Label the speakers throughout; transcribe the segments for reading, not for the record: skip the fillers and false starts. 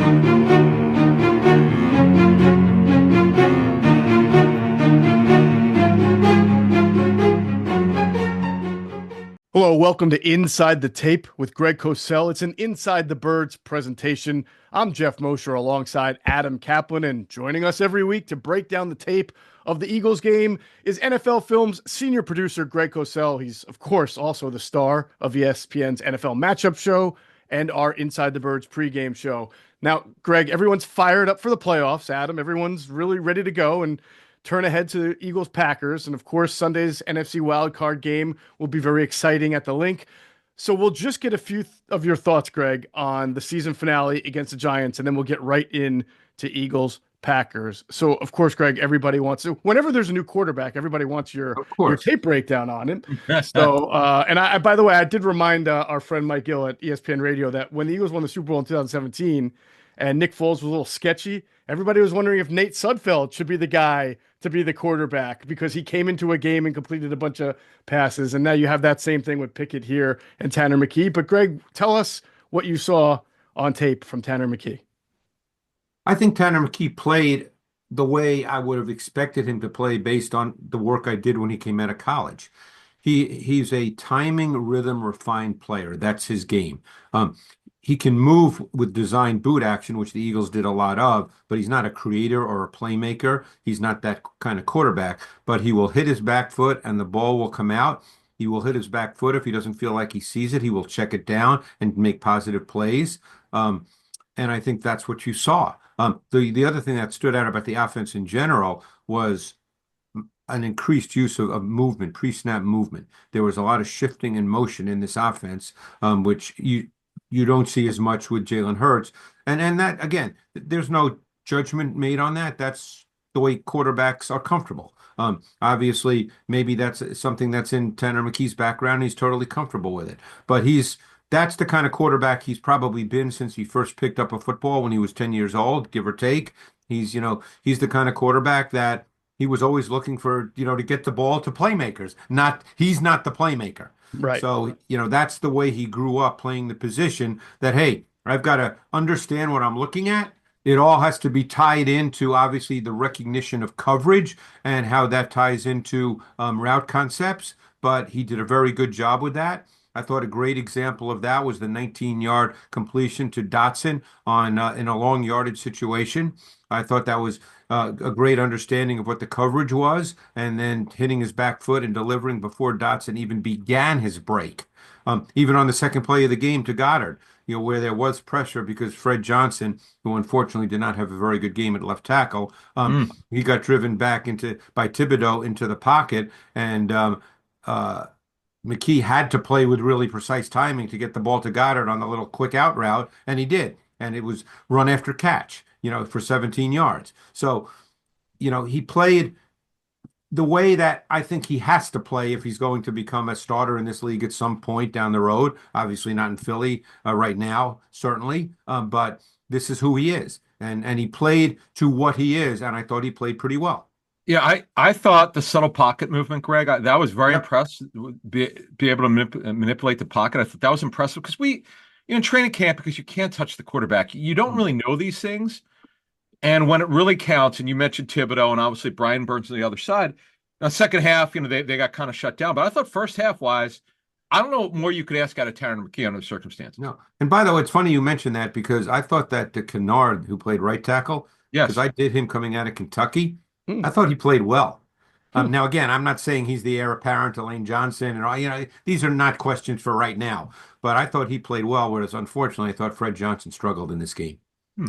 Speaker 1: Hello, welcome to Inside the Tape with Greg Cosell. It's an Inside the Birds presentation. I'm Geoff Mosher alongside Adam Caplan, and joining us every week to break down the tape of the Eagles game is NFL Films senior producer Greg Cosell. He's, of course, also the star of ESPN's NFL Matchup Show and our Inside the Birds pregame show. Now, Greg, everyone's fired up for the playoffs. Adam, everyone's really ready to go and turn ahead to Eagles-Packers. And of course, Sunday's NFC wildcard game will be very exciting at the Link. So we'll just get a few of your thoughts, Greg, on the season finale against the Giants, and then we'll get right in to Eagles-Packers. So, of course, Greg, everybody wants to, whenever there's a new quarterback, everybody wants your tape breakdown on it. So, and I, by the way, I did remind our friend Mike Gill at ESPN Radio that when the Eagles won the Super Bowl in 2017 and Nick Foles was a little sketchy, everybody was wondering if Nate Sudfeld should be the guy to be the quarterback because he came into a game and completed a bunch of passes. And now you have that same thing with Pickett here and Tanner McKee. But Greg, tell us what you saw on tape from Tanner McKee.
Speaker 2: I think Tanner McKee played the way I would have expected him to play based on the work I did when he came out of college. He's a timing, rhythm, refined player. That's his game. He can move with design boot action, which the Eagles did a lot of, but he's not a creator or a playmaker. He's not that kind of quarterback, but he will hit his back foot and the ball will come out. He will hit his back foot if he doesn't feel like he sees it. He will check it down and make positive plays. And I think that's what you saw. The other thing that stood out about the offense in general was an increased use of movement, pre-snap movement. There was a lot of shifting and motion in this offense, which you don't see as much with Jalen Hurts. And that, again, there's no judgment made on that. That's the way quarterbacks are comfortable. Obviously, maybe that's something that's in Tanner McKee's background. He's totally comfortable with it. But that's the kind of quarterback he's probably been since he first picked up a football when he was 10 years old, give or take. He's the kind of quarterback that he was always looking for, to get the ball to playmakers. He's not the playmaker.
Speaker 1: Right.
Speaker 2: So, that's the way he grew up playing the position that, hey, I've got to understand what I'm looking at. It all has to be tied into, obviously, the recognition of coverage and how that ties into route concepts. But he did a very good job with that. I thought a great example of that was the 19-yard completion to Dotson in a long yardage situation. I thought that was a great understanding of what the coverage was, and then hitting his back foot and delivering before Dotson even began his break. Even on the second play of the game to Goddard, where there was pressure because Fred Johnson, who unfortunately did not have a very good game at left tackle, he got driven back by Thibodeau into the pocket, and McKee had to play with really precise timing to get the ball to Goddard on the little quick out route, and he did. And it was run after catch, for 17 yards. So, he played the way that I think he has to play if he's going to become a starter in this league at some point down the road. Obviously not in Philly right now, certainly, but this is who he is. And he played to what he is, and I thought he played pretty well.
Speaker 3: Yeah, I thought the subtle pocket movement, Greg, that was very impressed. Be able to manipulate the pocket. I thought that was impressive because in training camp, because you can't touch the quarterback, you don't really know these things. And when it really counts, and you mentioned Thibodeau and obviously Brian Burns on the other side, second half, they got kind of shut down. But I thought first half wise, I don't know what more you could ask out of Tanner McKee under the circumstances.
Speaker 2: No. And by the way, it's funny you mentioned that because I thought that the Kennard, who played right tackle, because I did him coming out of Kentucky, I thought he played well. Now, again, I'm not saying he's the heir apparent to Lane Johnson, and all. These are not questions for right now. But I thought he played well, whereas unfortunately, I thought Fred Johnson struggled in this game.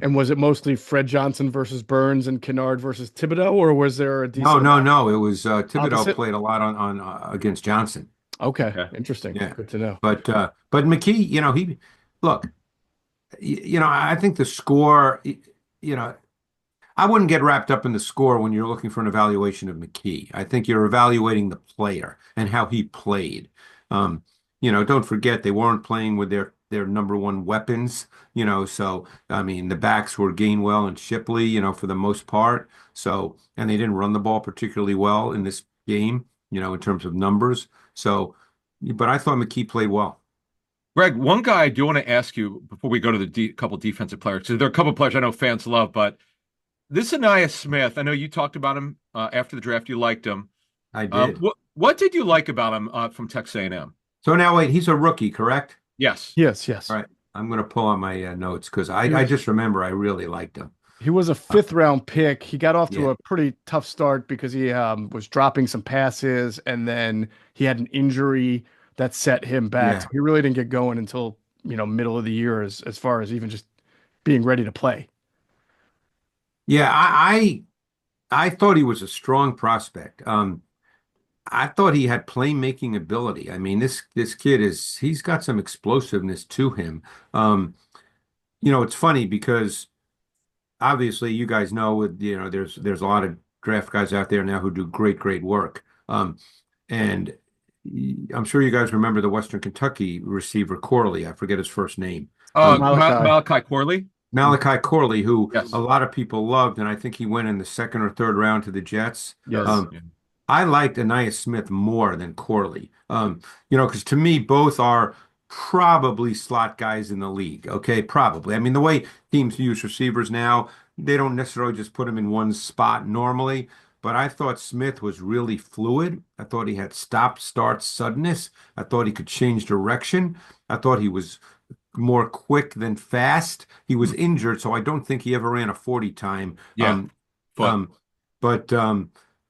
Speaker 1: And was it mostly Fred Johnson versus Burns and Kennard versus Thibodeau, or was there a decent?
Speaker 2: No. It was Thibodeau played a lot on against Johnson.
Speaker 1: Okay, interesting. Yeah. Good to know.
Speaker 2: But McKee, he look, I think the score, I wouldn't get wrapped up in the score when you're looking for an evaluation of McKee. I think you're evaluating the player and how he played. Don't forget they weren't playing with their number one weapons, so, I mean, the backs were Gainwell and Shipley, for the most part. So, and they didn't run the ball particularly well in this game, in terms of numbers. So, but I thought McKee played well.
Speaker 3: Greg, one guy I do want to ask you before we go to the couple defensive players. So there are a couple players I know fans love, but this Anaya Smith, I know you talked about him after the draft. You liked him.
Speaker 2: I did.
Speaker 3: What did you like about him from Texas A&M?
Speaker 2: So now wait, he's a rookie, correct?
Speaker 3: Yes.
Speaker 1: Yes, yes.
Speaker 2: All right. I'm going to pull out my notes because I just remember I really liked him.
Speaker 1: He was a fifth round pick. He got off to
Speaker 2: Yeah.
Speaker 1: a pretty tough start because he was dropping some passes, and then he had an injury that set him back.
Speaker 2: Yeah.
Speaker 1: So he really didn't get going until, middle of the year as far as even just being ready to play.
Speaker 2: Yeah, I thought he was a strong prospect. I thought he had playmaking ability. I mean, this kid he's got some explosiveness to him. It's funny because obviously you guys know there's a lot of draft guys out there now who do great work. And I'm sure you guys remember the Western Kentucky receiver Corley. I forget his first name.
Speaker 3: Malachi Corley.
Speaker 2: Malachi Corley, who
Speaker 3: Yes.
Speaker 2: a lot of people loved, and I think he went in the second or third round to the Jets.
Speaker 1: Yes.
Speaker 2: I liked Anaya Smith more than Corley. Because to me, both are probably slot guys in the league. Okay, probably. I mean, the way teams use receivers now, they don't necessarily just put them in one spot normally. But I thought Smith was really fluid. I thought he had stop, start, suddenness. I thought he could change direction. I thought he was more quick than fast. He was injured, so I don't think he ever ran a 40 time.
Speaker 3: Yeah.
Speaker 2: But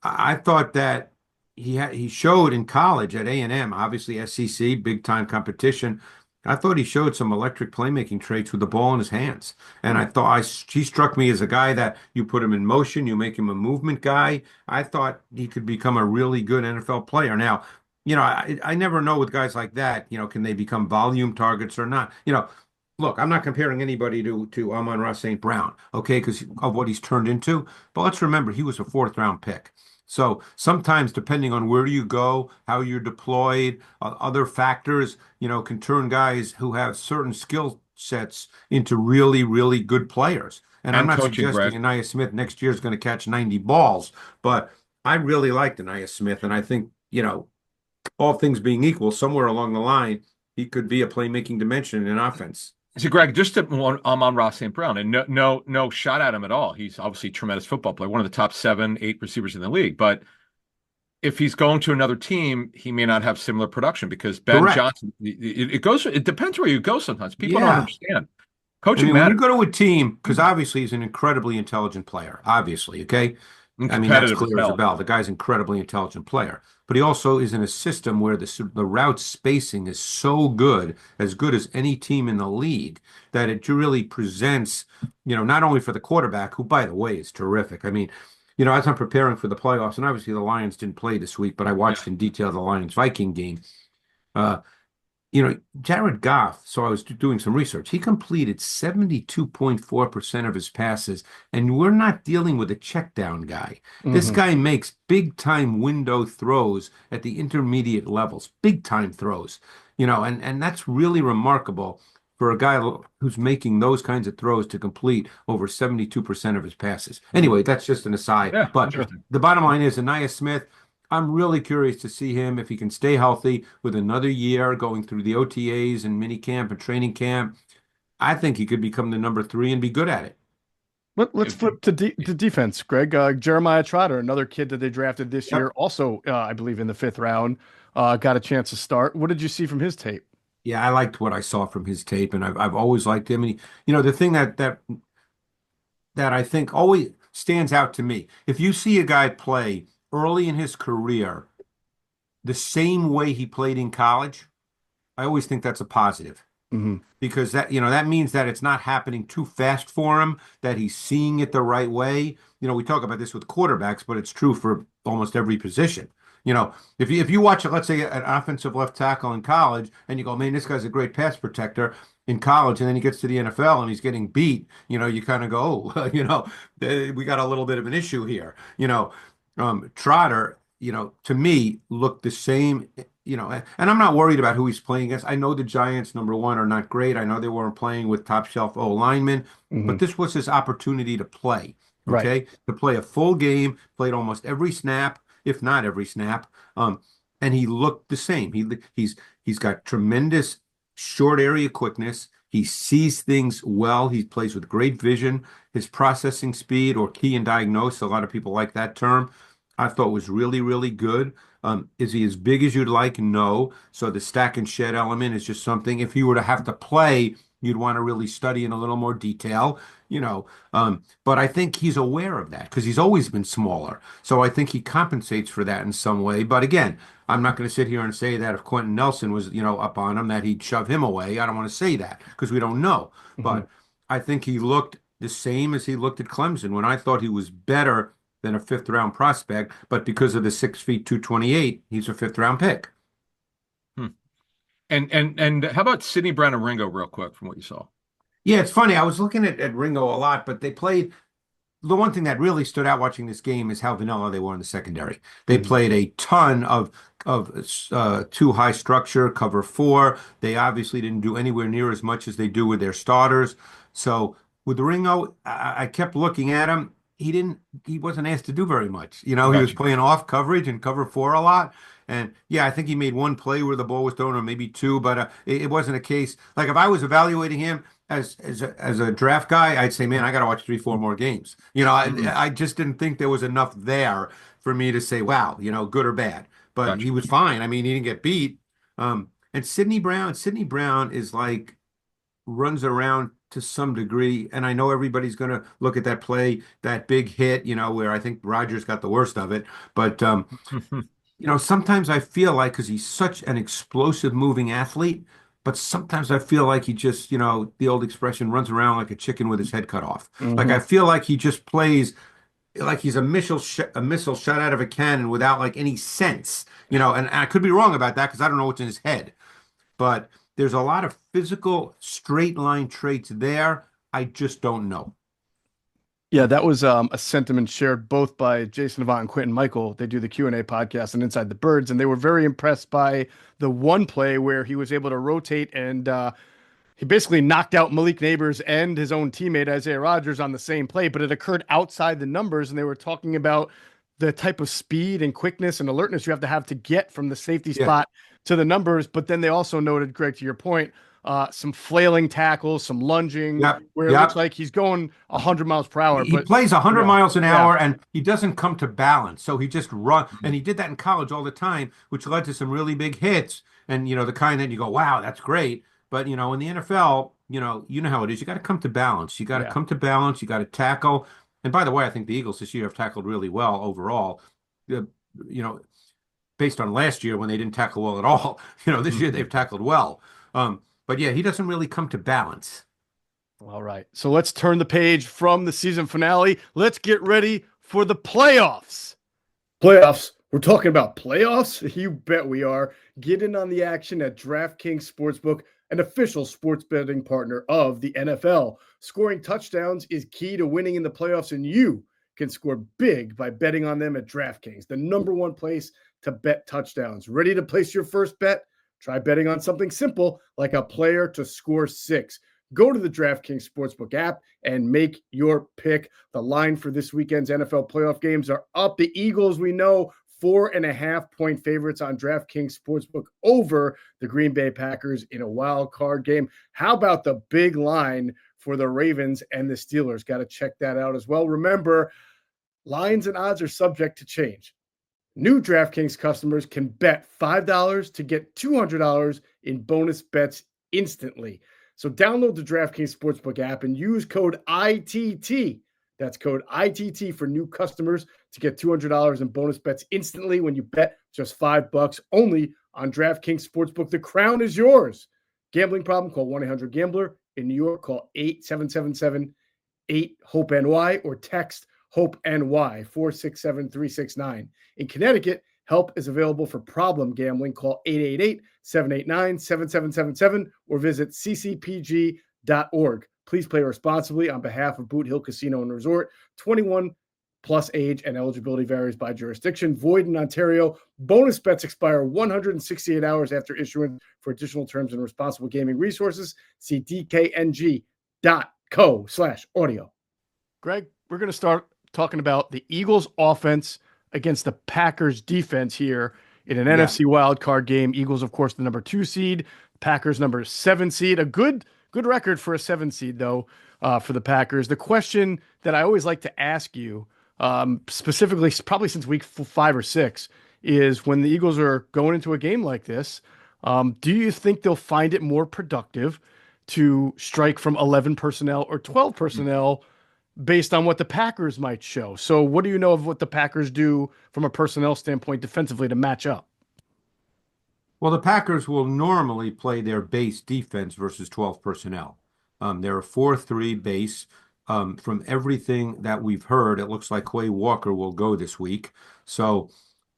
Speaker 2: I thought that he showed in college at A&M, obviously SEC, big time competition. I thought he showed some electric playmaking traits with the ball in his hands. And I thought he struck me as a guy that you put him in motion, you make him a movement guy. I thought he could become a really good NFL player. Now, I never know with guys like that, can they become volume targets or not? Look, I'm not comparing anybody to Amon-Ra St. Brown, okay, because of what he's turned into. But let's remember, he was a fourth round pick. So sometimes, depending on where you go, how you're deployed, other factors, can turn guys who have certain skill sets into really, really good players. And I'm not suggesting Anaya Smith next year is going to catch 90 balls, but I really liked Anaya Smith, and I think, all things being equal, somewhere along the line, he could be a playmaking dimension in offense.
Speaker 3: So, Greg, just Amon-Ra St. Brown, and no shot at him at all. He's obviously a tremendous football player, one of the top 7-8 receivers in the league. But if he's going to another team, he may not have similar production because Ben
Speaker 2: Correct.
Speaker 3: Johnson. It depends where you go. Sometimes people don't understand. Coaching
Speaker 2: when
Speaker 3: matters.
Speaker 2: you go to a team, because obviously he's an incredibly intelligent player. Obviously, okay. I mean, that's clear as a bell. The guy's an incredibly intelligent player. But he also is in a system where the route spacing is so good as any team in the league, that it really presents, not only for the quarterback, who, by the way, is terrific. I mean, as I'm preparing for the playoffs, and obviously the Lions didn't play this week, but I watched in detail the Lions-Viking game. Jared Goff, so I was doing some research. He completed 72.4% of his passes, and we're not dealing with a check down guy. This guy makes big time window throws at the intermediate levels, big time throws, and that's really remarkable for a guy who's making those kinds of throws to complete over 72% of his passes. Anyway, that's just an aside.
Speaker 3: Yeah,
Speaker 2: but the bottom line is Anaya Smith, I'm really curious to see him if he can stay healthy with another year going through the OTAs and mini camp and training camp. I think he could become the number 3 and be good at it.
Speaker 1: Let's flip to defense, Greg. Jeremiah Trotter, another kid that they drafted this year, also, I believe, in the 5th round, got a chance to start. What did you see from his tape?
Speaker 2: Yeah, I liked what I saw from his tape, and I've always liked him. And the thing that I think always stands out to me, if you see a guy play early in his career the same way he played in college, I always think that's a positive. Because that means that it's not happening too fast for him, that he's seeing it the right way. We talk about this with quarterbacks, but it's true for almost every position. If you watch, let's say, an offensive left tackle in college, and you go, man, this guy's a great pass protector in college, and then he gets to the NFL and he's getting beat, you kind of go, oh, we got a little bit of an issue here. Trotter, to me, looked the same, and I'm not worried about who he's playing against. I know the Giants, number one, are not great. I know they weren't playing with top shelf O linemen, but this was his opportunity to play, okay? Right. To play a full game, played almost every snap, if not every snap. And he looked the same. He's got tremendous short area quickness. He sees things well. He plays with great vision. His processing speed, or key and diagnose, a lot of people like that term, I thought was really, really good. Is he as big as you'd like? No. So the stack and shed element is just something, if he were to have to play, you'd want to really study in a little more detail, you know. But I think he's aware of that because he's always been smaller. So I think he compensates for that in some way. But again, I'm not going to sit here and say that if Quentin Nelson was, up on him, that he'd shove him away. I don't want to say that because we don't know. But I think he looked the same as he looked at Clemson when I thought he was better than a fifth round prospect. But because of the 6 feet 228, he's a fifth round pick.
Speaker 3: And how about Sidney Brown and Ringo real quick from what you saw?
Speaker 2: Yeah, it's funny. I was looking at Ringo a lot, but they played. The one thing that really stood out watching this game is how vanilla they were in the secondary. They played a ton of too high structure, cover four. They obviously didn't do anywhere near as much as they do with their starters. So with Ringo, I kept looking at him. He wasn't asked to do very much. He was playing off coverage and cover four a lot. And yeah, I think he made one play where the ball was thrown, or maybe two, but it wasn't a case. Like if I was evaluating him as a draft guy, I'd say, man, I got to watch 3-4 more games. I just didn't think there was enough there for me to say, wow, good or bad. But he was fine. I mean, he didn't get beat. And Sidney Brown is like runs around to some degree, and I know everybody's going to look at that play, that big hit, where I think Rodgers got the worst of it. But sometimes I feel like, because he's such an explosive moving athlete, but sometimes I feel like he just, the old expression, runs around like a chicken with his head cut off. Like I feel like he just plays like he's a missile shot out of a cannon without like any sense, and I could be wrong about that because I don't know what's in his head. But there's a lot of physical straight line traits there. I just don't know.
Speaker 1: Yeah, that was a sentiment shared both by Jason Avant and Quentin Michael. They do the Q&A podcast and Inside the Birds, and they were very impressed by the one play where he was able to rotate and he basically knocked out Malik Neighbors and his own teammate Isaiah Rodgers on the same play, but it occurred outside the numbers, and they were talking about the type of speed and quickness and alertness you have to get from the safety spot to the numbers. But then they also noted, Greg, to your point, some flailing tackles, some lunging, where it looks like he's going 100 miles per hour.
Speaker 2: He plays 100 miles an hour, and he doesn't come to balance. So he just runs, and he did that in college all the time, which led to some really big hits. And, the kind that you go, wow, that's great. But, in the NFL, you know how it is. You got to come to balance. You got to come to balance. You got to tackle. And by the way, I think the Eagles this year have tackled really well overall. Based on last year when they didn't tackle well at all, this year they've tackled well. But yeah, he doesn't really come to balance.
Speaker 1: All right. So let's turn the page from the season finale. Let's get ready for the playoffs. Playoffs. We're talking about playoffs? You bet we are. Get in on the action at DraftKings Sportsbook, an official sports betting partner of the NFL. Scoring touchdowns is key to winning in the playoffs, and you can score big by betting on them at DraftKings, the #1 place to bet touchdowns. Ready to place your first bet? Try betting on something simple like a player to score 6. Go to the DraftKings Sportsbook app and make your pick. The line for this weekend's NFL playoff games are up. The Eagles, we know, 4.5-point favorites on DraftKings Sportsbook over the Green Bay Packers in a wild card game. How about the big line for the Ravens and the Steelers? Got to check that out as well. Remember, lines and odds are subject to change. New DraftKings customers can bet $5 to get $200 in bonus bets instantly. So download the DraftKings Sportsbook app and use code ITT. That's code ITT for new customers to get $200 in bonus bets instantly when you bet just $5 only on DraftKings Sportsbook. The crown is yours. Gambling problem? Call 1-800-GAMBLER. In New York, call 877-8-HOPE-NY or text HOPE-NY 467-369. In Connecticut, help is available for problem gambling. Call 888-789-7777 or visit ccpg.org. Please play responsibly on behalf of Boot Hill Casino and Resort. 21 plus age and eligibility varies by jurisdiction. Void in Ontario. Bonus bets expire 168 hours after issuance. For additional terms and responsible gaming resources, see dkng.co/audio. Greg, we're going to start talking about the Eagles offense against the Packers defense here in an NFC wildcard game. Eagles, of course, the #2 seed. Packers number 7 seed. A good record for a 7 seed though, for the Packers. The question that I always like to ask you, specifically probably since week 5 or 6, is when the Eagles are going into a game like this, do you think they'll find it more productive to strike from 11 personnel or 12 personnel based on what the Packers might show? So what do you know of what the Packers do from a personnel standpoint defensively to match up?
Speaker 2: Well, the Packers will normally play their base defense versus 12 personnel. They're a 4-3 base. From everything that we've heard, it looks like Quay Walker will go this week. So,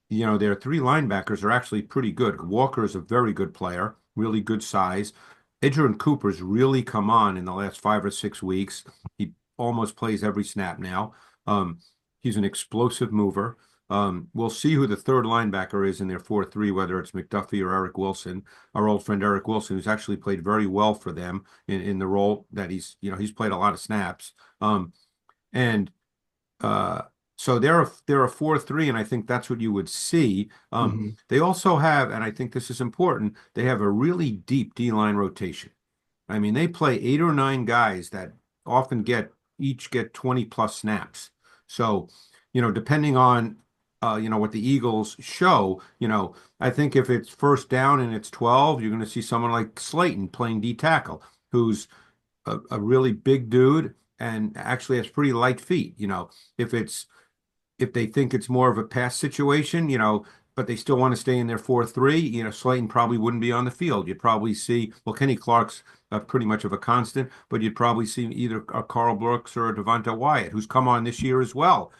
Speaker 2: their 3 linebackers are actually pretty good. Walker is a very good player, really good size. Edgerrin Cooper's really come on in the last 5 or 6 weeks. He almost plays every snap now. He's an explosive mover. We'll see who the third linebacker is in their 4-3, whether it's McDuffie or Eric Wilson, our old friend Eric Wilson, who's actually played very well for them in the role that he's played a lot of snaps. And so they're a 4-3, and I think that's what you would see. They also have, and I think this is important, they have a really deep D-line rotation. I mean, they play 8 or 9 guys that often each get 20 plus snaps. So, depending on what the Eagles show, I think if it's first down and it's 12, you're going to see someone like Slayton playing D tackle, who's a really big dude and actually has pretty light feet. If they think it's more of a pass situation, but they still want to stay in their 4-3, Slayton probably wouldn't be on the field. You'd probably see, well, Kenny Clark's pretty much of a constant, but you'd probably see either a Carl Brooks or a Devonta Wyatt, who's come on this year as well.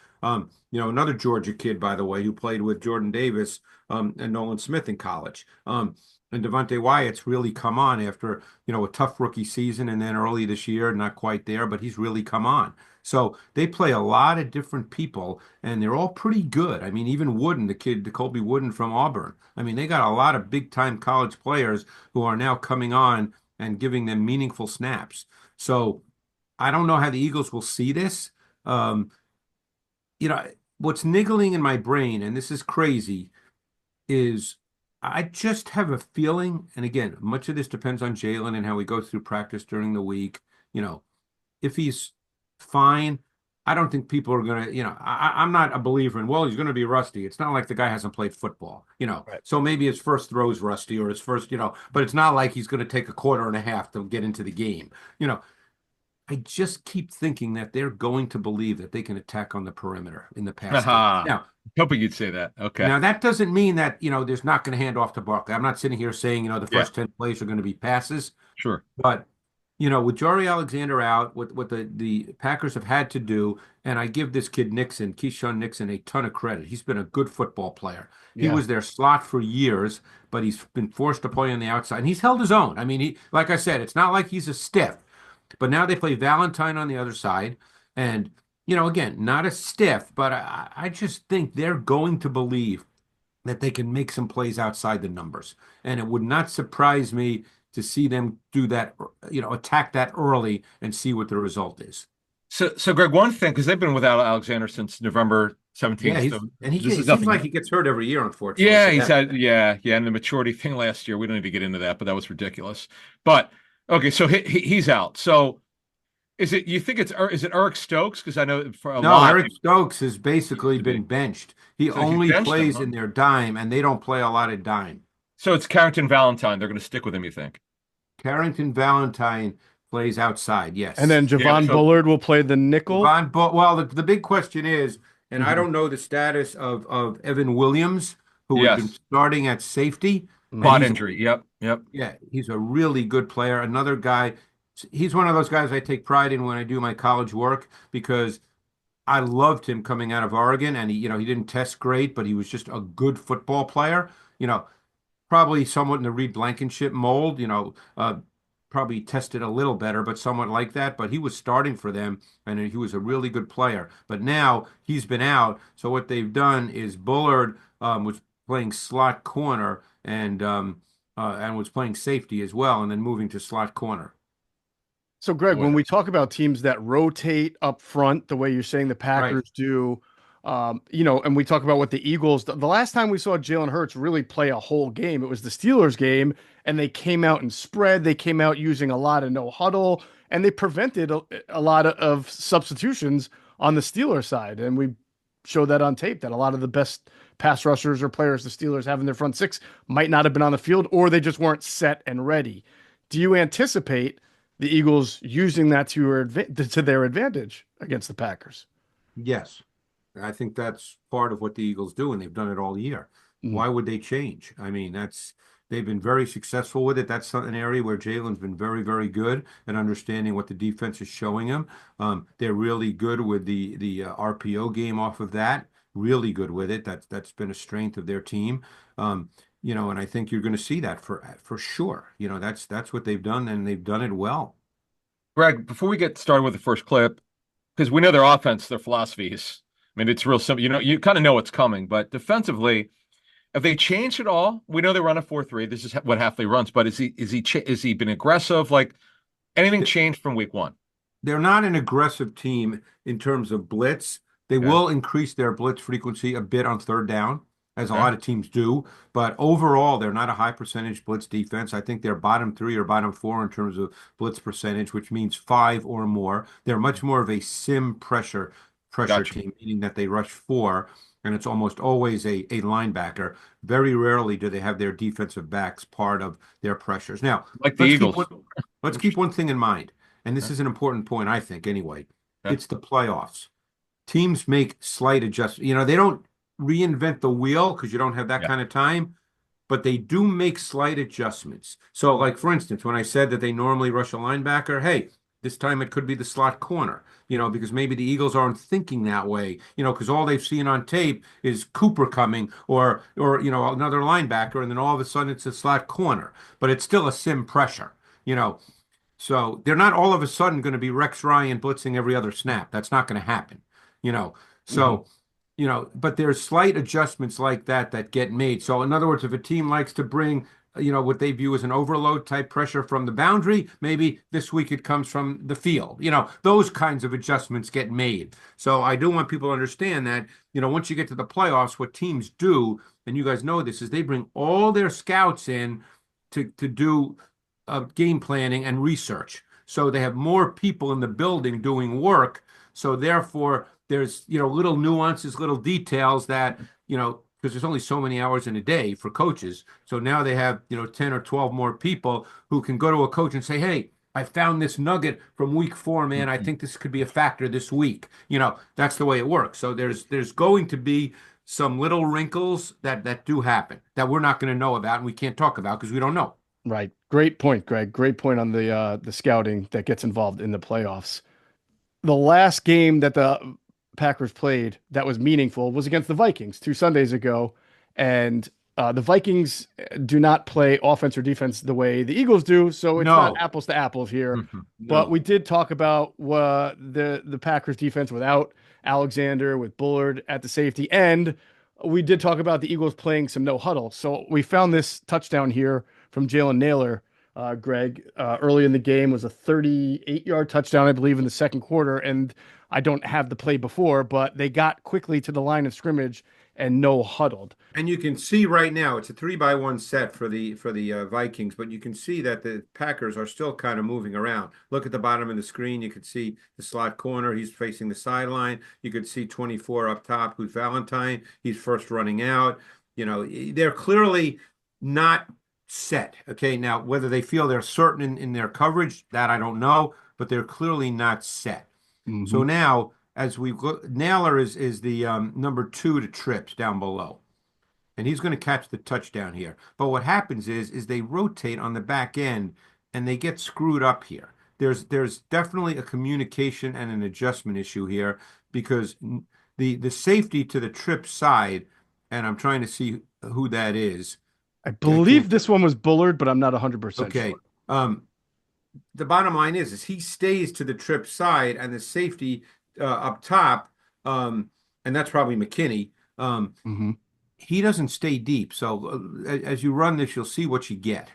Speaker 2: Another Georgia kid, by the way, who played with Jordan Davis and Nolan Smith in college. And Devonta Wyatt's really come on after, a tough rookie season, and then early this year, not quite there, but he's really come on. So they play a lot of different people, and they're all pretty good. I mean, even Wooden, the kid, Colby Wooden from Auburn. I mean, they got a lot of big-time college players who are now coming on and giving them meaningful snaps. So I don't know how the Eagles will see this. What's niggling in my brain, and this is crazy, is I just have a feeling, and again, much of this depends on Jalen and how he goes through practice during the week. If he's fine, I don't think people are going to, I'm not a believer in, well, he's going to be rusty. It's not like the guy hasn't played football,
Speaker 1: Right.
Speaker 2: So maybe his first throw's rusty or his first, but it's not like he's going to take a quarter and a half to get into the game. I just keep thinking that they're going to believe that they can attack on the perimeter in the past. Now,
Speaker 3: hoping you'd say that. Okay.
Speaker 2: Now, that doesn't mean that, there's not going to hand off to Barkley. I'm not sitting here saying, the first 10 plays are going to be passes.
Speaker 3: Sure.
Speaker 2: But, with Jari Alexander out, what the Packers have had to do, and I give this kid Keyshawn Nixon, a ton of credit. He's been a good football player. He was their slot for years, but he's been forced to play on the outside, and he's held his own. I mean, like I said, it's not like he's a stiff. But now they play Valentine on the other side. And, again, not a stiff, but I just think they're going to believe that they can make some plays outside the numbers. And it would not surprise me to see them do that, attack that early and see what the result is.
Speaker 3: So Greg, one thing, because they've been without Alexander since November 17th.
Speaker 2: Yeah, he seems like he gets hurt every year, unfortunately.
Speaker 3: Yeah, and the maturity thing last year. We don't need to get into that, but that was ridiculous. But okay, so he's out. So is it Eric Stokes? Because I know for a lot.
Speaker 2: Eric Stokes has basically been benched. He only plays in their dime, and they don't play a lot of dime.
Speaker 3: So it's Carrington Valentine. They're going to stick with him, you think?
Speaker 2: Carrington Valentine plays outside, yes.
Speaker 1: And then Javon Bullard will play the nickel.
Speaker 2: Well, the big question is, and I don't know the status of Evan Williams, who has been starting at safety.
Speaker 3: Bot injury. Yep.
Speaker 2: Yeah, he's a really good player. Another guy, he's one of those guys I take pride in when I do my college work because I loved him coming out of Oregon, and he didn't test great, but he was just a good football player. Probably somewhat in the Reed Blankenship mold. Probably tested a little better, but somewhat like that. But he was starting for them, and he was a really good player. But now he's been out, so what they've done is Bullard was playing slot corner and was playing safety as well, and then moving to slot corner.
Speaker 1: So, Greg, when we talk about teams that rotate up front, the way you're saying the Packers do, And we talk about what the Eagles, the last time we saw Jalen Hurts really play a whole game, it was the Steelers game, and they came out and spread. They came out using a lot of no huddle, and they prevented a lot of substitutions on the Steelers side. And we showed that on tape that a lot of the best pass rushers or players the Steelers have in their front six might not have been on the field, or they just weren't set and ready. Do you anticipate the Eagles using that to their advantage against the Packers?
Speaker 2: Yes. I think that's part of what the Eagles do, and they've done it all year. Why would they change? I mean, they've been very successful with it. That's an area where Jalen's been very, very good at understanding what the defense is showing him. They're really good with the RPO game off of that. Really good with it. That's been a strength of their team. And I think you're going to see that for sure. That's what they've done, and they've done it well.
Speaker 3: Greg, before we get started with the first clip, because we know their offense, their philosophies. I mean, it's real simple. You kind of know what's coming, but defensively, if they changed it all, we know they run a 4-3. This is what Halfley runs, but is he been aggressive? Like anything changed from week one?
Speaker 2: They're not an aggressive team in terms of blitz. They will increase their blitz frequency a bit on third down, as a lot of teams do. But overall, they're not a high percentage blitz defense. I think they're bottom 3 or bottom 4 in terms of blitz percentage, which means 5 or more. They're much more of a sim pressure team, meaning that they rush 4, and it's almost always a linebacker. Very rarely do they have their defensive backs part of their pressures. Now,
Speaker 3: like the Eagles.
Speaker 2: Let's keep one thing in mind, and this is an important point, I think, anyway. It's the playoffs. Teams make slight adjustments. They don't reinvent the wheel because you don't have that kind of time, but they do make slight adjustments. So, like, for instance, when I said that they normally rush a linebacker, hey, this time it could be the slot corner, because maybe the Eagles aren't thinking that way, because all they've seen on tape is Cooper coming or another linebacker, and then all of a sudden it's a slot corner, but it's still a sim pressure, So they're not all of a sudden going to be Rex Ryan blitzing every other snap. That's not going to happen, So, but there's slight adjustments like that get made. So in other words, if a team likes to bring what they view as an overload type pressure from the boundary, maybe this week it comes from the field. Those kinds of adjustments get made. So I do want people to understand that, once you get to the playoffs, what teams do, and you guys know this, is they bring all their scouts in to do game planning and research. So they have more people in the building doing work. So therefore, there's, little nuances, little details that, because there's only so many hours in a day for coaches. So now they have, 10 or 12 more people who can go to a coach and say, hey, I found this nugget from week 4, man. I think this could be a factor this week. That's the way it works. So there's going to be some little wrinkles that do happen that we're not going to know about and we can't talk about because we don't know.
Speaker 1: Right. Great point, Greg. Great point on the scouting that gets involved in the playoffs. The last game that the Packers played that was meaningful was against the Vikings 2 Sundays ago. And the Vikings do not play offense or defense the way the Eagles do. So it's not apples to apples here.
Speaker 2: No.
Speaker 1: But we did talk about the Packers defense without Alexander, with Bullard at the safety. And we did talk about the Eagles playing some no huddle. So we found this touchdown here from Jalen Nailor. Greg, early in the game was a 38-yard touchdown, I believe, in the second quarter. And I don't have the play before, but they got quickly to the line of scrimmage and no huddled.
Speaker 2: And you can see right now it's a 3-by-1 set for the Vikings, but you can see that the Packers are still kind of moving around. Look at the bottom of the screen. You could see the slot corner. He's facing the sideline. You could see 24 up top, who's Valentine. He's first running out. They're clearly not set. Okay, now whether they feel they're certain in their coverage, that I don't know, but they're clearly not set. Mm-hmm. So now, as we look, Naylor is the number 2 to Trips down below, and he's going to catch the touchdown here. But what happens is they rotate on the back end, and they get screwed up here. There's definitely a communication and an adjustment issue here because the safety to the Trips side, and I'm trying to see who that is.
Speaker 1: I believe this one was Bullard, but I'm not 100% sure.
Speaker 2: The bottom line is he stays to the Trip side and the safety up top, and that's probably McKinney. He doesn't stay deep. So as you run this, you'll see what you get.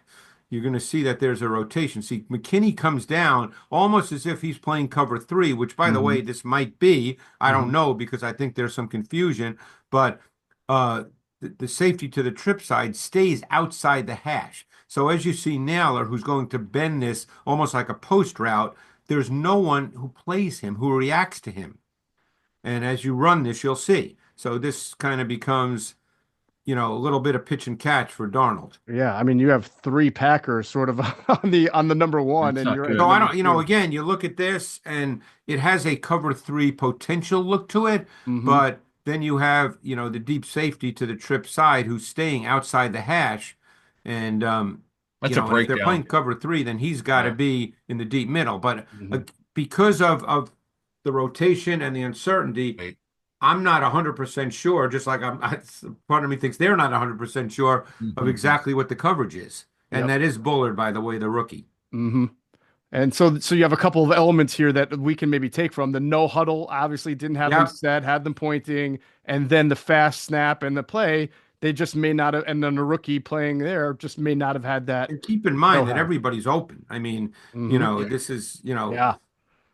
Speaker 2: you're going to see that there's a rotation. See, McKinney comes down almost as if he's playing cover three, which, by the way, this might be. I don't know because I think there's some confusion. But the safety to the trip side stays outside the hash. So as you see Naylor, who's going to bend this almost like a post route, there's no one who plays him, who reacts to him. And as you run this, you'll see. So this kind of becomes, a little bit of pitch and catch for Darnold.
Speaker 1: Yeah, I mean, you have three Packers sort of on the number one,
Speaker 3: That's
Speaker 1: and
Speaker 3: not
Speaker 1: you're
Speaker 3: good.
Speaker 2: So I
Speaker 1: number
Speaker 2: don't,
Speaker 1: two.
Speaker 2: again, you look at this and it has a cover three potential look to it, but then you have, the deep safety to the trip side who's staying outside the hash. And,
Speaker 3: That's a
Speaker 2: and if they're
Speaker 3: breakdown.
Speaker 2: playing cover three, then he's got to be in the deep middle. But
Speaker 1: Mhm.
Speaker 2: because of the rotation and the uncertainty,
Speaker 3: Right.
Speaker 2: I'm not 100% sure, just like part of me thinks they're not 100% sure of exactly what the coverage is. And
Speaker 1: Yep.
Speaker 2: that is Bullard, by the way, the rookie.
Speaker 1: And so you have a couple of elements here that we can maybe take from the no huddle. Obviously, didn't have them
Speaker 2: Yep.
Speaker 1: set, had them pointing, and then the fast snap and the play. They just may not have, and then the rookie playing there just may not have had that
Speaker 2: And keep in mind that
Speaker 1: know-how.
Speaker 2: everybody's open. I mean,
Speaker 1: Mhm.
Speaker 2: this is,
Speaker 1: Yeah,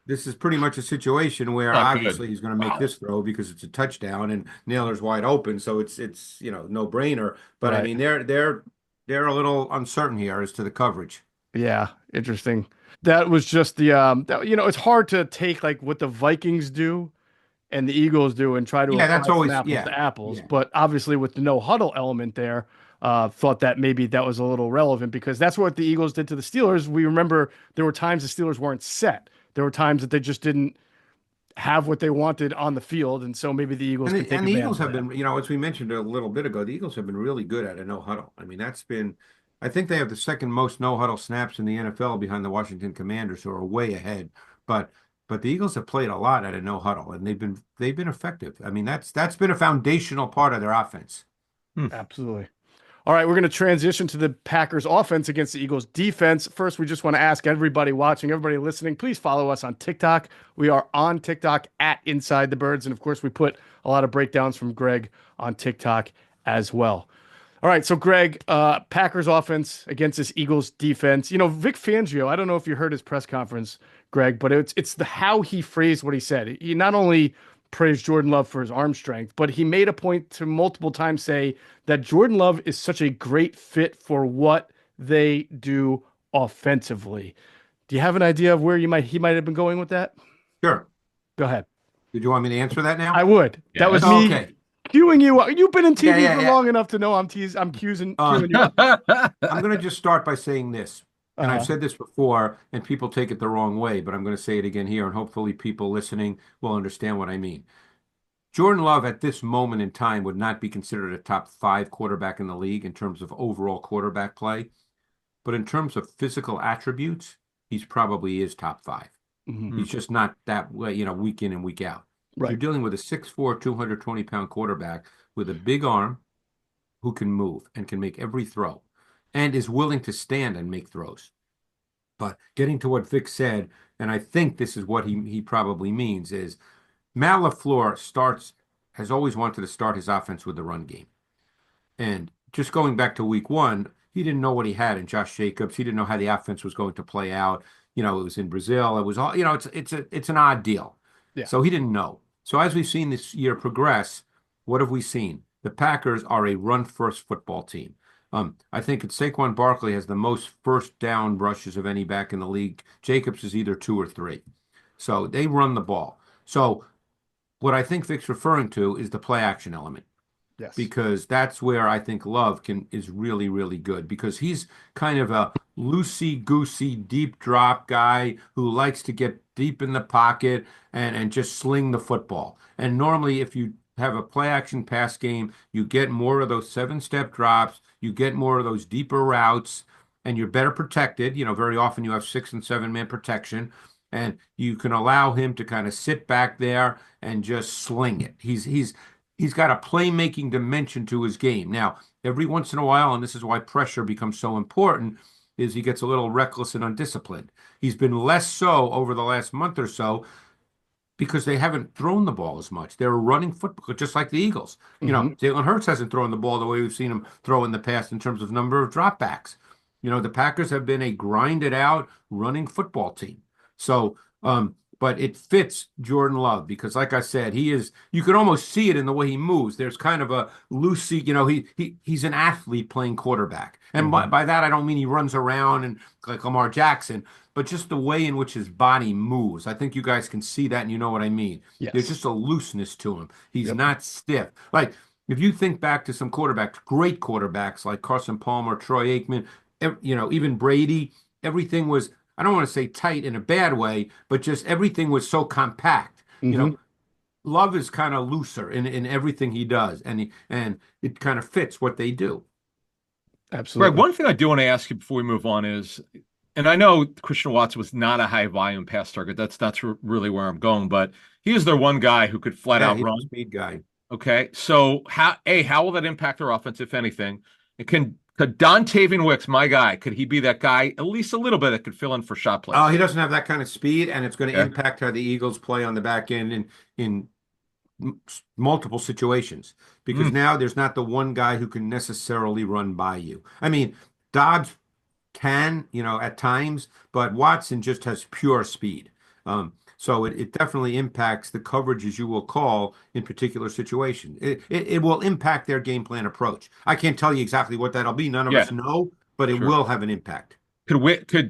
Speaker 2: this is pretty much a situation where
Speaker 3: Not good.
Speaker 2: obviously he's going to make this throw because it's a touchdown and Naylor's wide open, so it's no brainer. But I
Speaker 1: Right.
Speaker 2: mean, they're a little uncertain here as to the coverage.
Speaker 1: yeah, interesting. That was just the it's hard to take like what the Vikings do and the Eagles do and try to
Speaker 2: Yeah,
Speaker 1: apply
Speaker 2: that's
Speaker 1: some
Speaker 2: always
Speaker 1: apples to apples.
Speaker 2: yeah.
Speaker 1: But obviously, with the no huddle element there, thought that maybe that was a little relevant because that's what the Eagles did to the Steelers. We remember there were times the Steelers weren't set. There were times that they just didn't have what they wanted on the field, and so maybe the Eagles
Speaker 2: And
Speaker 1: can
Speaker 2: the,
Speaker 1: take
Speaker 2: and the
Speaker 1: advantage
Speaker 2: Eagles
Speaker 1: of
Speaker 2: have
Speaker 1: that.
Speaker 2: been, as we mentioned a little bit ago, the Eagles have been really good at a no huddle. I mean, I think they have the second most no huddle snaps in the NFL behind the Washington Commanders, who are way ahead. But the Eagles have played a lot at a no huddle, and they've been effective. I mean, that's been a foundational part of their offense.
Speaker 1: Absolutely. All right, we're going to transition to the Packers offense against the Eagles defense. First, we just want to ask everybody watching, everybody listening, please follow us on TikTok. We are on TikTok at Inside the Birds. And of course, we put a lot of breakdowns from Greg on TikTok as well. All right, so Greg, Packers offense against this Eagles defense. Vic Fangio, I don't know if you heard his press conference, Greg, but it's the how he phrased what he said. He not only praised Jordan Love for his arm strength, but he made a point to multiple times say that Jordan Love is such a great fit for what they do offensively. Do you have an idea of where he might have been going with that?
Speaker 2: Sure.
Speaker 1: Go ahead.
Speaker 2: Did you want me to answer that now?
Speaker 1: I would. That was
Speaker 3: Yes.
Speaker 1: me
Speaker 2: Okay.
Speaker 1: cueing you up. You've been in TV
Speaker 2: Yeah,
Speaker 1: for
Speaker 2: yeah.
Speaker 1: long enough to know I'm cueing you up.
Speaker 2: I'm going to just start by saying this. And I've
Speaker 1: Uh,
Speaker 2: said this before, and people take it the wrong way, but I'm going to say it again here, and hopefully people listening will understand what I mean. Jordan Love at this moment in time would not be considered a top 5 quarterback in the league in terms of overall quarterback play. But in terms of physical attributes, he's probably is top 5.
Speaker 1: mhm.
Speaker 2: He's just not that way, week in and week out.
Speaker 1: Right.
Speaker 2: You're dealing with a 6'4", 220-pound quarterback with a big arm who can move and can make every throw and is willing to stand and make throws. But getting to what Vic said, and I think this is what he probably means, is Matt LaFleur has always wanted to start his offense with the run game. And just going back to week 1, he didn't know what he had in Josh Jacobs. He didn't know how the offense was going to play out. It was in Brazil. It was all, it's an odd deal.
Speaker 1: Yeah.
Speaker 2: So he didn't know. So as we've seen this year progress, what have we seen? The Packers are a run-first football team. I think Saquon Barkley has the most first down rushes of any back in the league. Jacobs is either 2 or 3. So they run the ball. So what I think Vic's referring to is the play action element.
Speaker 1: Yes.
Speaker 2: Because that's where I think Love is really, really good, because he's kind of a loosey-goosey deep drop guy who likes to get deep in the pocket and just sling the football. And normally if you have a play action pass game, you get more of those 7-step drops, you get more of those deeper routes, and you're better protected. Very often you have 6 and 7-man protection, and you can allow him to kind of sit back there and just sling it. He's got a playmaking dimension to his game. Now, every once in a while, and this is why pressure becomes so important, is he gets a little reckless and undisciplined. He's been less so over the last month or so because they haven't thrown the ball as much. They're running football, just like the Eagles.
Speaker 1: Mhm.
Speaker 2: Jalen Hurts hasn't thrown the ball the way we've seen him throw in the past in terms of number of dropbacks. The Packers have been a grinded out running football team. So, but it fits Jordan Love because, like I said, you can almost see it in the way he moves. There's kind of a loosey, he's an athlete playing quarterback. And by that, I don't mean he runs around and like Lamar Jackson, but just the way in which his body moves. I think you guys can see that and you know what I mean. There's
Speaker 1: Yes.
Speaker 2: just a looseness to him. He's
Speaker 1: Yep.
Speaker 2: not stiff. Like, if you think back to some quarterbacks, great quarterbacks like Carson Palmer, Troy Aikman, even Brady, everything was, I don't want to say tight in a bad way, but just everything was so compact.
Speaker 1: Hmm.
Speaker 2: Love is kind of looser in everything he does, and it kind of fits what they do.
Speaker 3: Greg,
Speaker 1: Absolutely.
Speaker 3: one thing I do want to ask you before we move on is, and I know Christian Watson was not a high volume pass target. That's really where I'm going, but he is their one guy who could flat
Speaker 2: Yeah,
Speaker 3: out
Speaker 2: he's a
Speaker 3: run.
Speaker 2: speed guy.
Speaker 3: Okay, so how will that impact their offense, if anything? And could Dontavian Wicks, my guy, could he be that guy at least a little bit that could fill in for shot
Speaker 2: Oh,
Speaker 3: plays?
Speaker 2: he doesn't have that kind of speed, and it's going to
Speaker 3: Okay.
Speaker 2: impact how the Eagles play on the back end in multiple situations because
Speaker 3: Mm,
Speaker 2: now there's not the one guy who can necessarily run by you. I mean, Dobbs can, at times, but Watson just has pure speed. So it definitely impacts the coverages you will call in particular situations. It will impact their game plan approach. I can't tell you exactly what that'll be. None of us
Speaker 3: yeah,
Speaker 2: know, but it
Speaker 3: sure.
Speaker 2: will have an impact.
Speaker 3: Could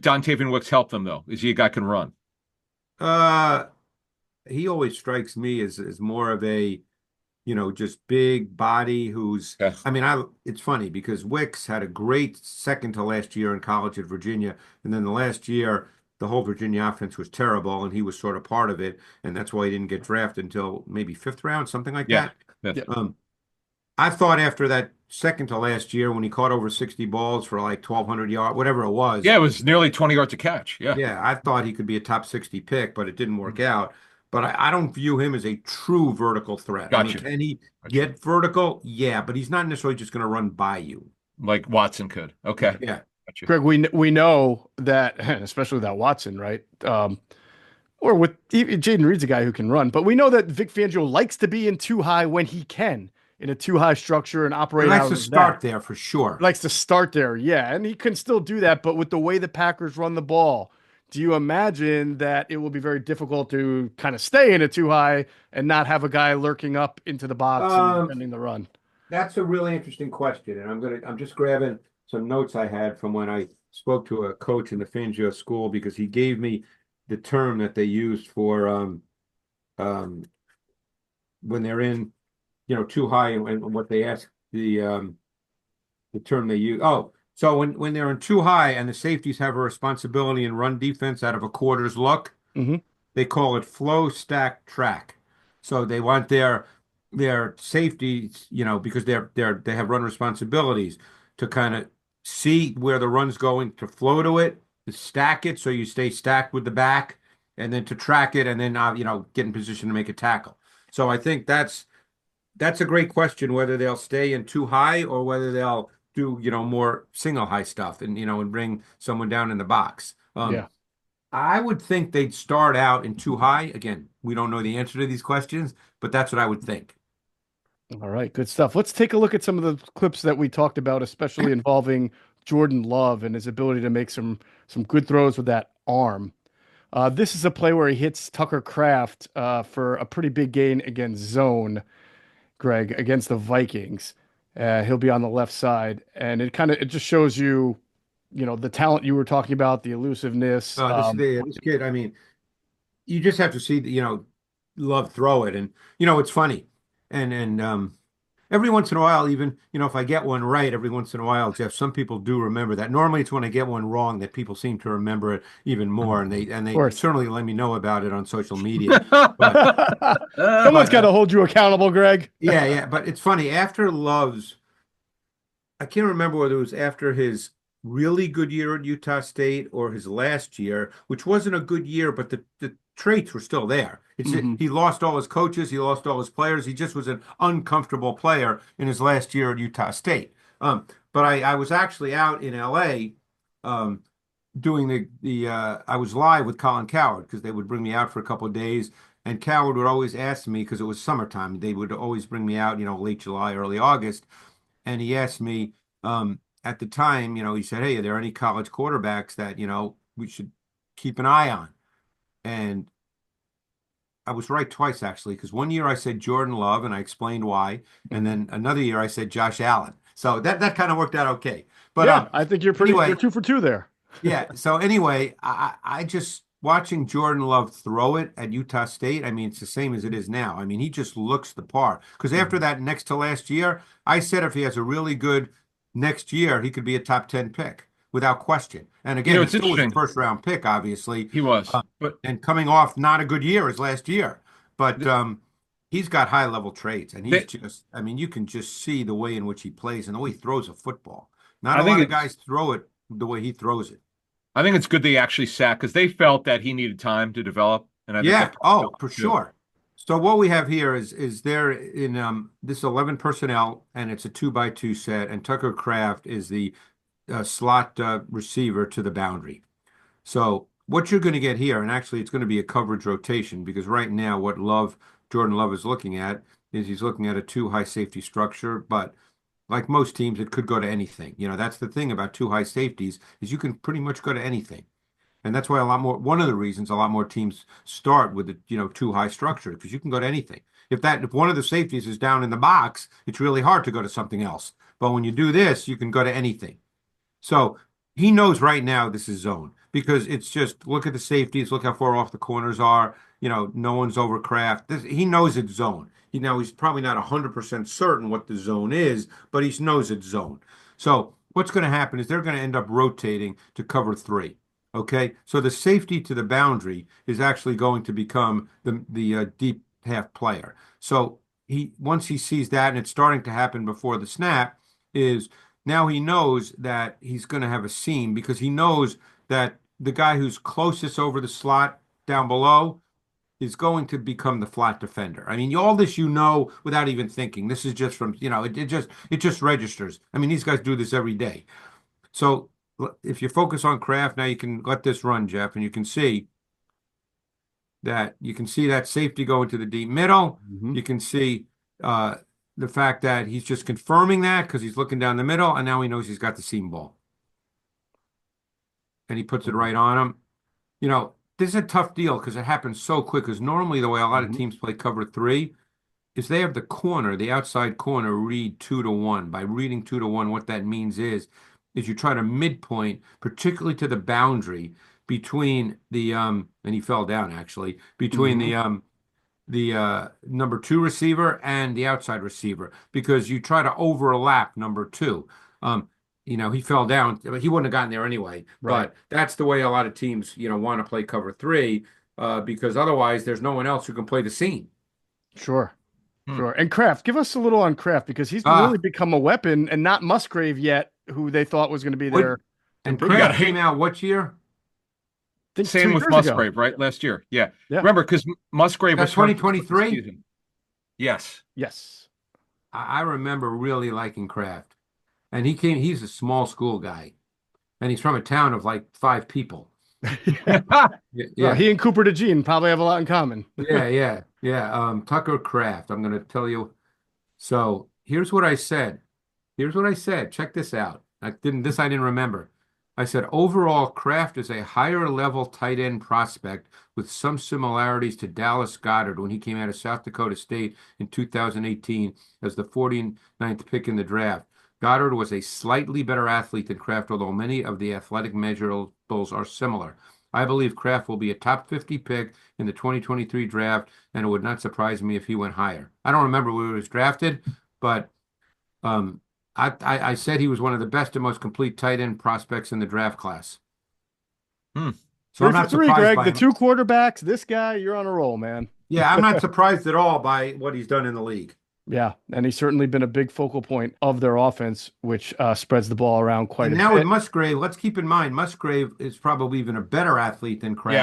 Speaker 3: Dontavian Wicks help them though? Is he a guy who can run?
Speaker 2: Uh, he always strikes me as more of a just big body who's,
Speaker 3: Yeah.
Speaker 2: I mean, it's funny because Wicks had a great second to last year in college at Virginia. And then the last year, the whole Virginia offense was terrible and he was sort of part of it. And that's why he didn't get drafted until maybe fifth round, something like
Speaker 3: Yeah.
Speaker 2: that.
Speaker 3: That's,
Speaker 1: Yeah.
Speaker 2: I thought after that second to last year when he caught over 60 balls for like 1,200 yards, whatever it was,
Speaker 3: yeah, it was nearly 20 yards a catch. Yeah.
Speaker 2: yeah, I thought he could be a top 60 pick, but it didn't work out. But I don't view him as a true vertical threat. I mean,
Speaker 3: Gotcha.
Speaker 2: can he
Speaker 3: Gotcha.
Speaker 2: get vertical? Yeah, but he's not necessarily just going to run by you.
Speaker 3: Like Watson could. Okay.
Speaker 2: Yeah.
Speaker 3: Gotcha.
Speaker 1: Greg, we know that, especially with that Watson, right? Or with Jaden Reed's a guy who can run, but we know that Vic Fangio likes to be in too high when he can in a too high structure and
Speaker 2: He
Speaker 1: operate
Speaker 2: likes
Speaker 1: out
Speaker 2: to
Speaker 1: of that.
Speaker 2: start there for sure.
Speaker 1: Likes to start there, yeah, and he can still do that. But with the way the Packers run the ball, do you imagine that it will be very difficult to kind of stay in a too high and not have a guy lurking up into the box and
Speaker 2: Um,
Speaker 1: defending the run?
Speaker 2: that's a really interesting question, and I'm just grabbing some notes I had from when I spoke to a coach in the Fangio school because he gave me the term that they used for um, when they're in, too high and what they ask the term they use. Oh, so when they're in too high and the safeties have a responsibility in run defense out of a quarter's look,
Speaker 1: Hmm.
Speaker 2: they call it flow stack track. So they want their safeties, because they have run responsibilities to kind of see where the run's going, to flow to it, to stack it so you stay stacked with the back, and then to track it and then get in position to make a tackle. So I think that's a great question, whether they'll stay in too high or whether they'll do, more single high stuff and bring someone down in the box.
Speaker 1: Yeah.
Speaker 2: I would think they'd start out in too high. Again, we don't know the answer to these questions, but that's what I would think.
Speaker 1: All right, good stuff. Let's take a look at some of the clips that we talked about, especially involving Jordan Love and his ability to make some good throws with that arm. This is a play where he hits Tucker Kraft for a pretty big gain against zone, Greg, against the Vikings. He'll be on the left side, and it just shows you, the talent you were talking about, the elusiveness.
Speaker 2: This kid, I mean, you just have to see, Love throw it. And, it's funny. And every once in a while, even, if I get one right, every once in a while, Jeff, some people do remember that. Normally it's when I get one wrong that people seem to remember it even more. And they
Speaker 1: Of course.
Speaker 2: certainly let me know about it on social media. But
Speaker 1: Someone's
Speaker 2: but
Speaker 1: got to hold you accountable, Greg.
Speaker 2: yeah, yeah. But it's funny, after Love's, I can't remember whether it was after his really good year at Utah State or his last year, which wasn't a good year, but the traits were still there.
Speaker 1: Hmm.
Speaker 2: He lost all his coaches, he lost all his players. He just was an uncomfortable player in his last year at Utah State. But I was actually out in LA um, doing I was live with Colin Coward because they would bring me out for a couple of days. And Coward would always ask me because it was summertime. They would always bring me out, late July, early August, and he asked me, at the time, he said, "Hey, are there any college quarterbacks that, we should keep an eye on?" And I was right twice, actually, because one year I said Jordan Love and I explained why. And then another year I said Josh Allen. So that kind of worked out okay. But
Speaker 1: Yeah, I think you're
Speaker 2: anyway,
Speaker 1: 2 for 2 there.
Speaker 2: yeah. So anyway, I just watching Jordan Love throw it at Utah State. I mean, it's the same as it is now. I mean, he just looks the part. Because after that, next to last year, I said if he has a really good next year, he could be a top 10 pick without question. And again, he
Speaker 3: It's
Speaker 2: still was a
Speaker 3: interesting.
Speaker 2: first round pick, obviously.
Speaker 3: He was, but
Speaker 2: And coming off not a good year as last year. But
Speaker 3: th
Speaker 2: he's got high level traits, and he's
Speaker 3: they,
Speaker 2: just, I mean, you can just see the way in which he plays and the way he throws a football. Not
Speaker 3: I
Speaker 2: a
Speaker 3: think
Speaker 2: lot of
Speaker 3: it's
Speaker 2: guys throw it the way he throws it.
Speaker 3: I think it's good they actually sat because they felt that he needed time to develop, and I think
Speaker 2: Yeah.
Speaker 3: that
Speaker 2: Oh, for
Speaker 3: too.
Speaker 2: sure. So what we have here is there in this 11 personnel, and it's a 2-by-2 set, and Tucker Kraft is the slot receiver to the boundary. So what you're going to get here, and actually it's going to be a coverage rotation because right now what Jordan Love is looking at is he's looking at a two high safety structure, but like most teams, it could go to anything. That's the thing about two high safeties is you can pretty much go to anything. And that's why one of the reasons a lot more teams start with the, two high structure because you can go to anything. If one of the safeties is down in the box, it's really hard to go to something else. But when you do this, you can go to anything. So he knows right now this is zone because it's just look at the safeties, look how far off the corners are. No one's over Kraft. He knows it's zone. He's probably not 100% certain what the zone is, but he knows it's zone. So what's going to happen is they're going to end up rotating to cover three. Okay, so the safety to the boundary is actually going to become the deep half player. So once he sees that, and it's starting to happen before the snap, is now he knows that he's going to have a seam because he knows that the guy who's closest over the slot down below is going to become the flat defender. I mean, all this without even thinking. This is just from, it just registers. I mean, these guys do this every day. So if you focus on Kraft, now you can let this run, Geoff, and you can see that safety going to the deep middle. You can see the fact that he's just confirming that because he's looking down the middle, and now he knows he's got the seam ball. And he puts it right on him. This is a tough deal because it happens so quick. Because normally the way a lot of teams play cover three is they have the outside corner, read 2-1. By reading 2-1, what that means is you try to midpoint, particularly to the boundary between the and he fell down actually between the number 2 receiver and the outside receiver because you try to overlap number 2. He fell down, but he wouldn't have gotten there anyway.
Speaker 1: Right.
Speaker 2: But that's the way a lot of teams, want to play cover 3 because otherwise there's no one else who can play the seam.
Speaker 1: Sure. Sure. And Kraft, give us a little on Kraft because he's really become a weapon and not Musgrave yet, who they thought was going to be there.
Speaker 2: And Kraft came out what year?
Speaker 3: Same with Musgrave, right? Last year. Yeah. Remember, because Musgrave was
Speaker 2: 2023?
Speaker 3: Yes.
Speaker 1: Yes.
Speaker 2: I remember really liking Kraft. And he's a small school guy. And he's from a town of like 5 people.
Speaker 1: Yeah. Well, he and Cooper DeJean probably have a lot in common.
Speaker 2: Yeah. Tucker Kraft, I'm going to tell you. So here's what I said. Check this out. I didn't remember. I said, overall, Kraft is a higher level tight end prospect with some similarities to Dallas Goedert when he came out of South Dakota State in 2018 as the 49th pick in the draft. Goddard was a slightly better athlete than Kraft, although many of the athletic measurables are similar. I believe Kraft will be a top 50 pick in the 2023 draft, and it would not surprise me if he went higher. I don't remember where he was drafted, but I said he was one of the best and most complete tight end prospects in the draft class. So I'm not surprised
Speaker 1: Greg.
Speaker 2: by
Speaker 1: The
Speaker 2: him.
Speaker 1: 2 quarterbacks, this guy, you're on a roll, man.
Speaker 2: Yeah, I'm not surprised at all by what he's done in the league.
Speaker 1: Yeah, and he's certainly been a big focal point of their offense, which spreads the ball around quite a bit.
Speaker 2: And now with Musgrave, let's keep in mind, Musgrave is probably even a better athlete than Kraft.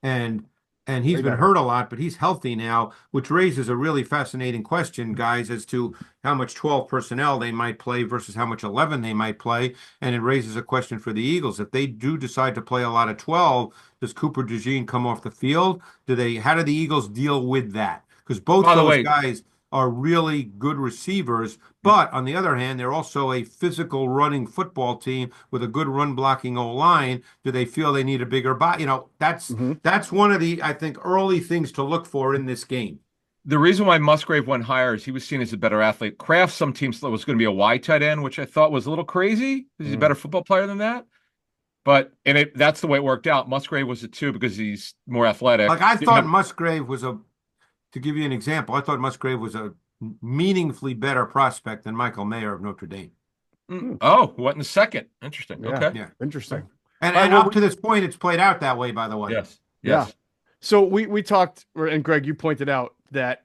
Speaker 3: Yes.
Speaker 2: And he's been hurt a lot, but he's healthy now, which raises a really fascinating question, guys, as to how much 12 personnel they might play versus how much 11 they might play. And it raises a question for the Eagles. If they do decide to play a lot of 12, does Cooper DeJean come off the field? How do the Eagles deal with that? Because both those guys are really good receivers, but on the other hand, they're also a physical running football team with a good run blocking O-line. Do they feel they need a bigger body? That's one of the, I think, early things to look for in this game.
Speaker 3: The reason why Musgrave went higher is he was seen as a better athlete. Kraft, some teams thought was going to be a wide tight end, which I thought was a little crazy. He's a better football player than that. But that's the way it worked out. Musgrave was a 2 because he's more athletic.
Speaker 2: Like I thought Musgrave was to give you an example, I thought Musgrave was a meaningfully better prospect than Michael Mayer of Notre Dame.
Speaker 3: Oh, what in the second? Interesting.
Speaker 1: Yeah.
Speaker 3: Okay.
Speaker 2: Yeah.
Speaker 1: Interesting.
Speaker 2: And up to this point, it's played out that way, by the way.
Speaker 3: Yes.
Speaker 1: Yeah. So we talked, and Greg, you pointed out that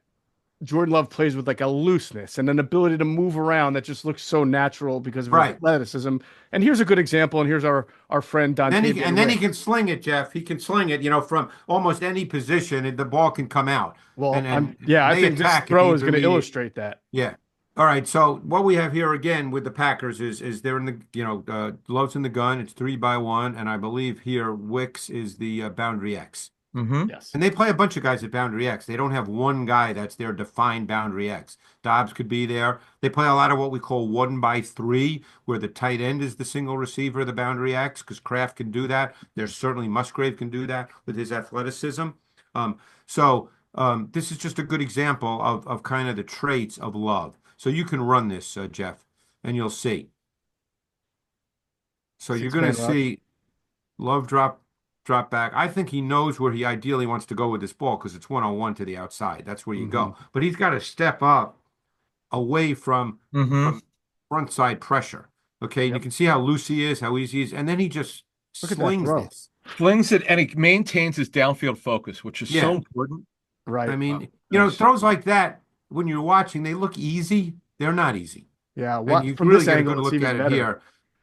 Speaker 1: Jordan Love plays with like a looseness and an ability to move around that just looks so natural because of his athleticism. And here's a good example. And here's our friend Don.
Speaker 2: Then he can sling it, Jeff. He can sling it, from almost any position, and the ball can come out.
Speaker 1: Well, I think this throw is going to illustrate that.
Speaker 2: Yeah. All right. So what we have here again with the Packers is they're in the Love's in the gun. It's 3-by-1, and I believe here Wicks is the boundary X.
Speaker 1: Yes.
Speaker 2: And they play a bunch of guys at boundary X. They don't have one guy that's their defined boundary X. Dobbs could be there. They play a lot of what we call 1-by-3, where the tight end is the single receiver of the boundary X, because Kraft can do that. There's certainly Musgrave can do that with his athleticism. This is just a good example of kind of the traits of Love. So you can run this, Jeff, and you'll see. So you're going to see Love drop back. I think he knows where he ideally wants to go with this ball because it's 1-on-1 to the outside. That's where you go. But he's got to step up away from front side pressure. Okay, and you can see how loose he is, how easy he is, and then he just slings this.
Speaker 3: Flings it, and he maintains his downfield focus, which is so important.
Speaker 2: Right. I mean, throws like that, when you're watching, they look easy. They're not easy.
Speaker 1: Yeah.
Speaker 2: And you really got to go look at it here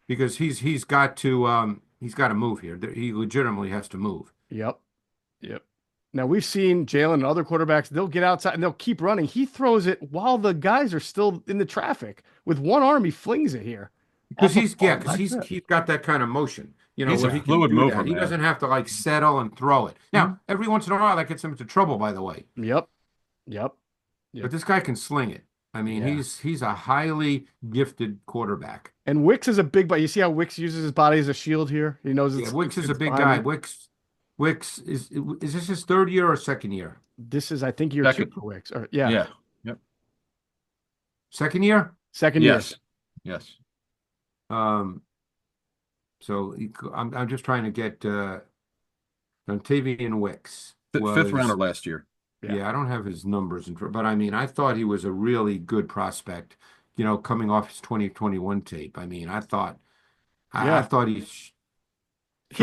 Speaker 2: because he's got to move here. He legitimately has to move.
Speaker 1: Yep. Now we've seen Jalen and other quarterbacks, they'll get outside and they'll keep running. He throws it while the guys are still in the traffic. With one arm, he flings it here.
Speaker 2: Because he's got that kind of motion.
Speaker 3: He's a fluid mover.
Speaker 2: He doesn't have to settle and throw it. Now, every once in a while that gets him into trouble, by the way.
Speaker 1: Yep.
Speaker 2: But this guy can sling it. I mean, he's a highly gifted quarterback.
Speaker 1: And Wicks is a big body. You see how Wicks uses his body as a shield here? He knows it's
Speaker 2: Wicks is a big guy. Wicks is this his third year or second year?
Speaker 1: This is, I think, year 2 for Wicks.
Speaker 3: Yep.
Speaker 2: Second year?
Speaker 1: Second year.
Speaker 3: Yes.
Speaker 2: So I'm just trying to get Dontavian Wicks.
Speaker 3: Fifth rounder last year.
Speaker 2: Yeah, I don't have his numbers but I mean, I thought he was a really good prospect, coming off his 2021 tape. I mean, I thought
Speaker 1: he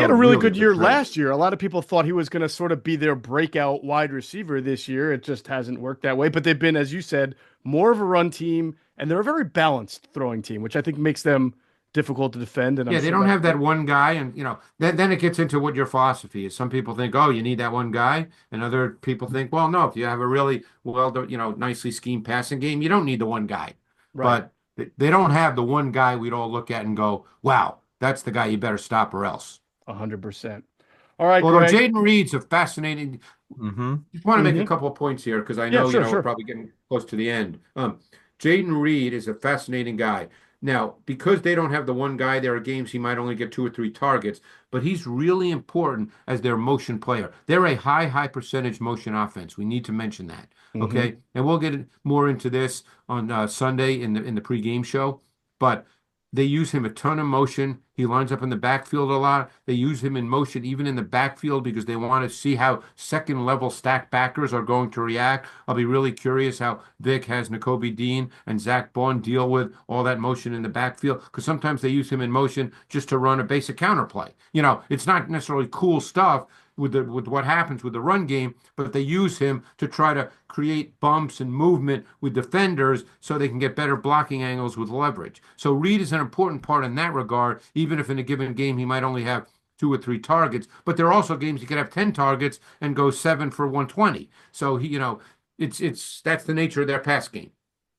Speaker 1: had a really good year last year. A lot of people thought he was going to sort of be their breakout wide receiver this year. It just hasn't worked that way. But they've been, as you said, more of a run team, and they're a very balanced throwing team, which I think makes them difficult to defend. And
Speaker 2: they don't have that one guy, and then it gets into what your philosophy is. Some people think, oh, you need that one guy, and other people think, well, no, if you have a really nicely schemed passing game, you don't need the one guy. Right. But they don't have the one guy we'd all look at and go, wow, that's the guy you better stop or else.
Speaker 1: 100%. All right,
Speaker 2: although
Speaker 1: Greg.
Speaker 2: Jaden Reed's a fascinating. Just want to make a couple of points here because I know we're probably getting close to the end. Jaden Reed is a fascinating guy. Now, because they don't have the one guy, there are games he might only get 2 or 3 targets, but he's really important as their motion player. They're a high percentage motion offense. We need to mention that. Okay, and we'll get more into this on Sunday in the pregame show, but. They use him a ton of motion. He lines up in the backfield a lot. They use him in motion even in the backfield because they want to see how second-level stack backers are going to react. I'll be really curious how Vic has Nakobe Dean and Zach Bond deal with all that motion in the backfield because sometimes they use him in motion just to run a basic counterplay. It's not necessarily cool stuff with what happens with the run game, but they use him to try to create bumps and movement with defenders so they can get better blocking angles with leverage. So Reed is an important part in that regard, even if in a given game he might only have 2 or 3 targets. But there are also games he could have 10 targets and go 7 for 120. So that's the nature of their pass game.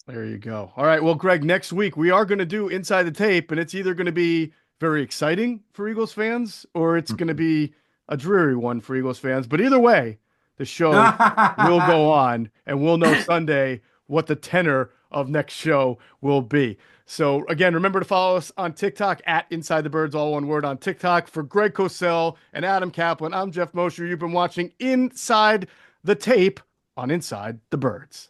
Speaker 1: There you go. All right. Well, Greg, next week we are going to do Inside the Tape, and it's either going to be very exciting for Eagles fans or it's going to be a dreary one for Eagles fans. But either way, the show will go on, and we'll know Sunday what the tenor of next show will be. So again, remember to follow us on TikTok at Inside the Birds, all one word on TikTok. For Greg Cosell and Adam Caplan, I'm Geoff Mosher. You've been watching Inside the Tape on Inside the Birds.